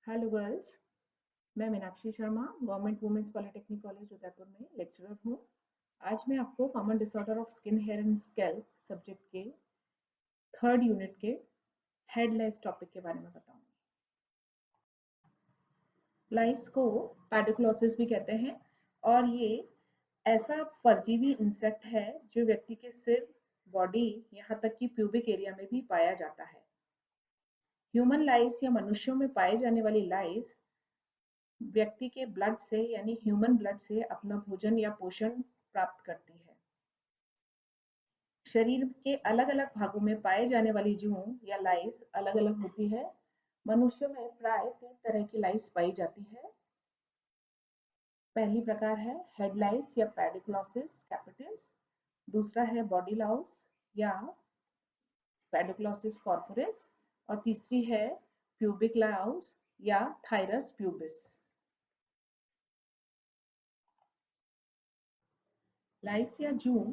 Hello girls. मैं Meenakshi Sharma government women's polytechnic college Udaipur में lecturer हूँ। आज मैं आपको common disorder of skin hair and scalp subject के थर्ड यूनिट के हेड लाइस टॉपिक के बारे में बताऊंगी। लाइस को पेडिकुलोसिस भी कहते हैं और ये ऐसा परजीवी इंसेक्ट है जो व्यक्ति के सिर, बॉडी, यहाँ तक कि प्यूबिक एरिया में भी पाया जाता है। ह्यूमन लाइस या मनुष्यों में पाए जाने वाली लाइस व्यक्ति के ब्लड से यानी ह्यूमन ब्लड से अपना भोजन या पोषण प्राप्त करती है। शरीर के अलग अलग भागों में पाए जाने वाली जूं या लाइस अलग अलग होती है। मनुष्यों में प्राय 3 तरह की लाइस पाई जाती है। पहली प्रकार है हेड लाइस या पेडिकुलोसिस कैपिटिस। दूसरा है बॉडी लाउस या पेडिकुलोसिस कॉर्पोरिस और तीसरी है प्यूबिक लाउस या थायरस प्यूबिस। लाइस या जूं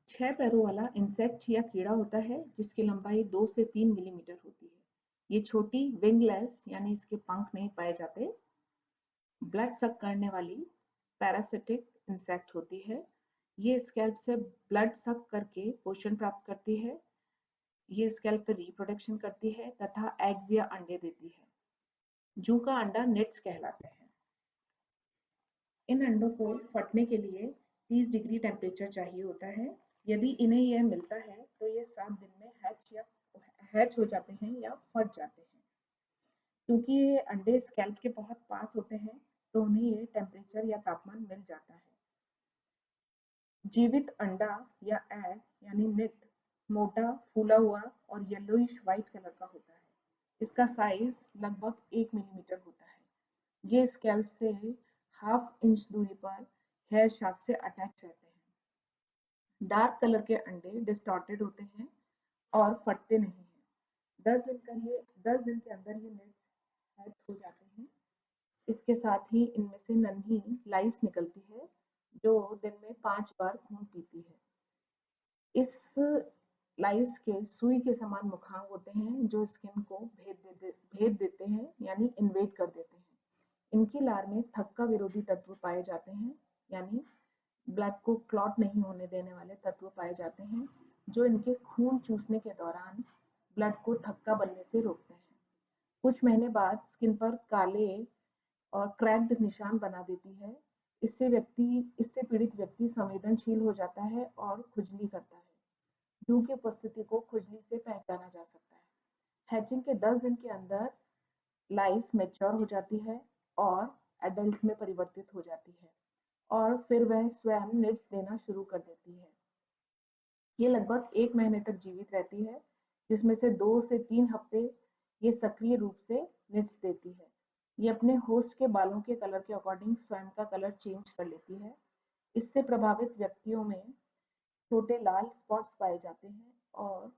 6 पैरों वाला इंसेक्ट या कीड़ा होता है जिसकी लंबाई 2 से 3 मिलीमीटर होती है। ये छोटी विंगलेस यानी इसके पंख नहीं पाए जाते, ब्लड सक करने वाली पैरासिटिक इंसेक्ट होती है। ये स्कैल्प से ब्लड सक करके पोषण प्राप्त करती है। ये स्कैल्प पर रिप्रोडक्शन करती है तथा एग्स या अंडे देती है। जूं का अंडा निट्स कहलाते हैं। इन अंडों को फटने के लिए 30 डिग्री टेम्परेचर चाहिए होता है। यदि इन्हें यह मिलता है तो ये 7 दिन में हैच हो जाते हैं या फट जाते हैं। क्योंकि ये अंडे स्कैल्प के बहुत पास होते हैं तो उन्हें ये टेम्परेचर या तापमान मिल जाता है। जीवित अंडा या एग यानी निट मोटा, फूला हुआ और येलोइश व्हाइट कलर का होता है। इसका साइज लगभग 1 मिलीमीटर होता है। ये स्कैल्प से हाफ इंच दूरी पर हेयर शाफ्ट से अटैच रहते हैं। डार्क कलर के अंडे डिस्टॉर्टेड होते हैं और फटते नहीं हैं। 10 दिन के अंदर ये नेट्स हैच हो जाते हैं। इसके साथ ही इनमें से नन्ही लाइस निकलती है जो दिन में 5 बार खून पीती है। इस लाइस के सुई के समान मुखांग होते हैं जो स्किन को भेद देते हैं यानी इन्वेड कर देते हैं। इनकी लार में थक्का विरोधी तत्व पाए जाते हैं यानी ब्लड को क्लॉट नहीं होने देने वाले तत्व पाए जाते हैं जो इनके खून चूसने के दौरान ब्लड को थक्का बनने से रोकते हैं। कुछ महीने बाद स्किन पर काले और क्रैक्ड निशान बना देती है। इससे पीड़ित व्यक्ति संवेदनशील हो जाता है और खुजली करता है। जूं की उपस्थिति को खुजली से पहचाना जा सकता है। हैचिंग के 10 दिन के अंदर लाइस मैच्योर हो जाती है और एडल्ट में परिवर्तित हो जाती है और फिर वह स्वयं निट्स देना शुरू कर देती है। ये लगभग 1 महीने तक जीवित रहती है जिसमें से 2 से 3 हफ्ते ये सक्रिय रूप से निट्स देती है। ये अपने होस्ट के बालों के कलर के अकॉर्डिंग स्वयं का कलर चेंज कर लेती है। इससे प्रभावित व्यक्तियों में छोटे लाल स्पॉट्स पाए जाते हैं और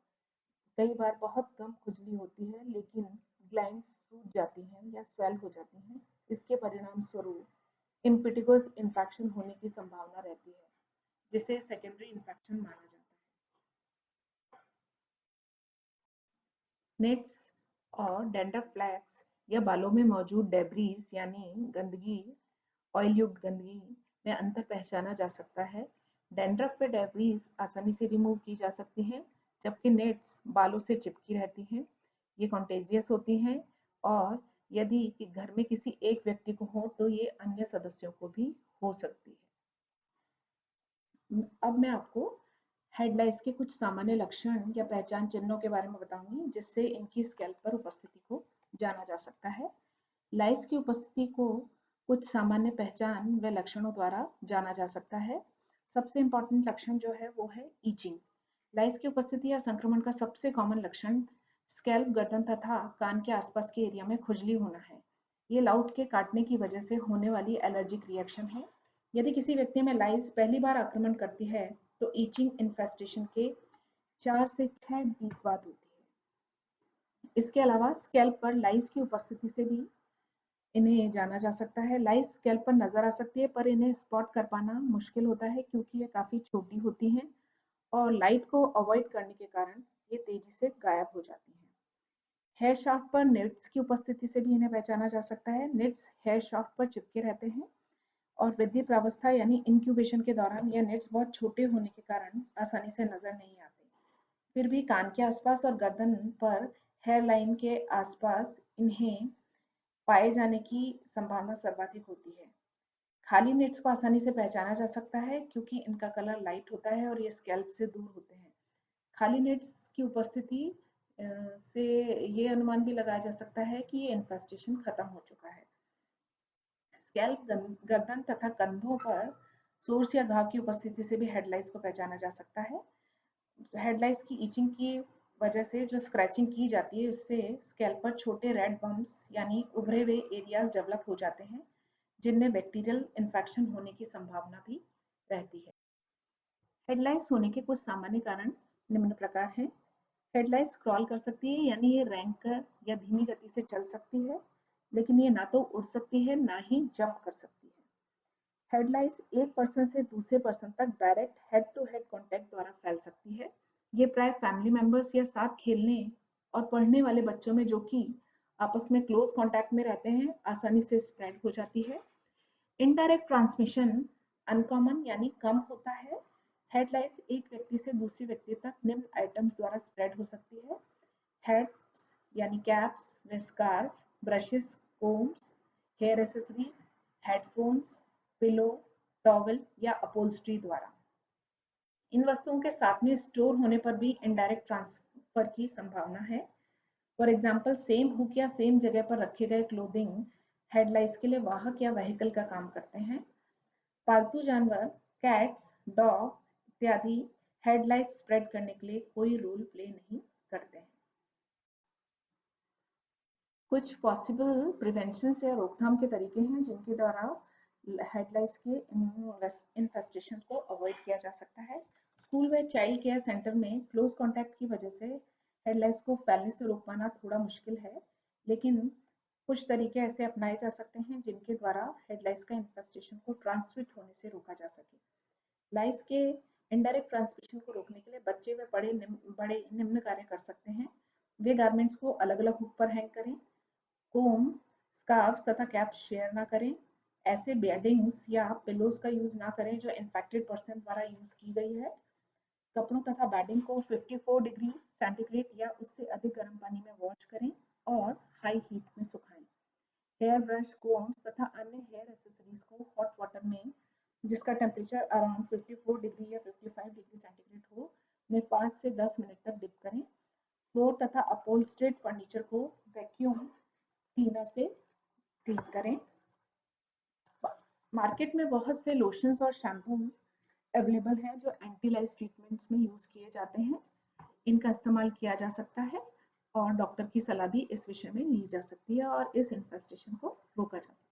कई बार बहुत कम खुजली होती है लेकिन ग्लैंड्स सूज जाती हैं या स्वेल हो जाती हैं। इसके परिणाम स्वरूप इम्पेटिगोस इन्फेक्शन होने की संभावना रहती है जिसे सेकेंडरी इन्फेक्शन माना जाता है। नेट्स और डेंड्रफ फ्लैक्स या बालों में मौजूद डेब्रीज यानी गंदगी, ऑयल युक्त गंदगी में अंतर पहचाना जा सकता है। डेंड्रफ व डेब्रीज आसानी से रिमूव की जा सकती हैं जबकि नेट्स बालों से चिपकी रहती हैं। ये कॉन्टेजियस होती हैं और यदि कि घर में किसी एक व्यक्ति को हो तो ये अन्य सदस्यों को भी हो सकती है। अब मैं आपको हेड लाइस के कुछ सामान्य लक्षण या पहचान चिन्हों के बारे में बताऊंगी जिससे इनकी स्कैल्प पर उपस्थिति को जाना जा सकता है। लाइस की उपस्थिति को कुछ सामान्य पहचान व लक्षणों द्वारा जाना जा सकता है। सबसे इम्पोर्टेंट लक्षण जो है वो है ईचिंग। लाइस की उपस्थिति या संक्रमण का सबसे कॉमन लक्षण स्कैल्प, गर्दन तथा कान के आसपास के एरिया में खुजली होना है। ये लाउस के काटने की वजह से होने वाली एलर्जिक रिएक्शन है। यदि किसी व्यक्ति में लाइस पहली बार आक्रमण करती है तो ईचिंग इन्फेस्टेशन के 4 से 6 वीक बाद होती है। इसके अलावा स्कैल्प पर लाइस की उपस्थिति से भी इन्हें जाना जा सकता है। लाइस स्कैल्प पर नजर आ सकती है पर इन्हें स्पॉट कर पाना मुश्किल होता है क्योंकि ये काफी छोटी होती हैं और लाइट को अवॉइड करने के कारण ये तेजी से गायब हो जाती हैं। हेयर शाफ्ट पर निट्स की उपस्थिति से भी इन्हें पहचाना जा सकता है। निट्स हेयर शाफ्ट पर चिपके रहते हैं और वृद्धि प्रावस्था यानी इंक्यूबेशन के दौरान यह निट्स बहुत छोटे होने के कारण आसानी से नजर नहीं आते। फिर भी कान के आसपास और गर्दन पर हेयर लाइन के आसपास इन्हें पाए जाने की संभावना सर्वाधिक होती है। खाली निट्स को आसानी से पहचाना जा सकता है क्योंकि इनका कलर लाइट होता है और ये स्कैल्प से दूर होते हैं। खाली निट्स की उपस्थिति से ये अनुमान भी लगाया जा सकता है कि ये इन्फेस्टेशन खत्म हो चुका है। स्कैल्प, गर्दन तथा कंधों पर सोर्स या घाव की उपस्थिति से भी हेडलाइट्स को पहचाना जा सकता है। हेडलाइट्स की इचिंग की वजह से जो स्क्रैचिंग की जाती है उससे स्कैल्प पर छोटे रेड बम्प्स यानी उभरे हुए एरियाज डेवलप हो जाते हैं जिनमें बैक्टीरियल इन्फेक्शन होने की संभावना भी रहती है। हेडलाइट्स होने के कुछ सामान्य कारण निम्न प्रकार हैं। हेडलाइट्स स्क्रॉल कर सकती है यानी ये रैंक कर या धीमी गति से चल सकती है, लेकिन ये ना तो उड़ सकती है ना ही जंप कर सकती है। हेडलाइट्स एक पर्सन से दूसरे पर्सन तक direct head to head contact द्वारा फैल सकती है। ये प्राय फैमिली मेंबर्स या साथ खेलने और पढ़ने वाले बच्चों में जो कि आपस में क्लोज कॉन्टैक्ट में रहते हैं आसानी से स्प्रेड हो जाती है। इनडायरेक्ट ट्रांसमिशन अनकॉमन यानी कम होता है। हेडलाइट्स एक व्यक्ति से दूसरे व्यक्ति तक निम्न आइटम्स द्वारा स्प्रेड हो सकती है। हेड्स यानी कैप्स व scarf, brushes, combs, hair accessories, headphones, pillow, towel या अपहोल्स्ट्री द्वारा। इन वस्तुओं के साथ में स्टोर होने पर भी इनडायरेक्ट ट्रांसफर की संभावना है। फॉर एग्जाम्पल सेम हुक या सेम जगह पर रखे गए क्लोथिंग हेडलाइट्स के लिए वाहक या व्हीकल का काम करते हैं। पालतू जानवर, कैट्स, डॉग इत्यादि हेडलाइट्स स्प्रेड करने के लिए कोई रोल प्ले नहीं करते हैं। कुछ पॉसिबल प्रिवेंशन या रोकथाम के तरीके हैं जिनके द्वारा हेडलाइट्स के इन्फेस्टेशन को अवॉइड किया जा सकता है। स्कूल व चाइल्ड केयर सेंटर में क्लोज कॉन्टैक्ट की वजह से हेडलाइट्स को फैलने से रोक पाना थोड़ा मुश्किल है, लेकिन कुछ तरीके ऐसे अपनाए जा सकते हैं जिनके द्वारा हेडलाइट्स का इन्फेस्टेशन को ट्रांसमिट होने से रोका जा सके। लाइट्स के इनडायरेक्ट ट्रांसमिशन को रोकने के लिए बच्चे व बड़े निम्न कार्य कर सकते हैं। वे गारमेंट्स को अलग अलग हुक पर हैंग करें, कोम, स्कार्फ तथा कैप शेयर ना करें, ऐसे बेडिंग्स या पिलोज का यूज ना करें जो इन्फेक्टेड पर्सन द्वारा यूज की गई है। कपड़ों तथा बेडिंग को 54 डिग्री सेंटीग्रेड या उससे अधिक गर्म पानी में वॉश करें और हाई हीट में सुखाएं। हेयर ब्रश, कोम्स तथा अन्य हेयर एसेसरीज को हॉट वाटर में जिसका टेम्परेचर अराउंड 54 डिग्री या 55 डिग्री सेंटीग्रेड हो में 5 से 10 मिनट तक डिप करें। फ्लोर तथा अपहोल्स्टेड फर्नीचर को वैक्यूम क्लीनर से क्लीन करें। मार्केट में बहुत से लोशंस और शैम्पूज अवेलेबल हैं जो एंटी लाइस ट्रीटमेंट्स में यूज किए जाते हैं। इनका इस्तेमाल किया जा सकता है और डॉक्टर की सलाह भी इस विषय में ली जा सकती है और इस इन्फेस्टेशन को रोका जा सकता है।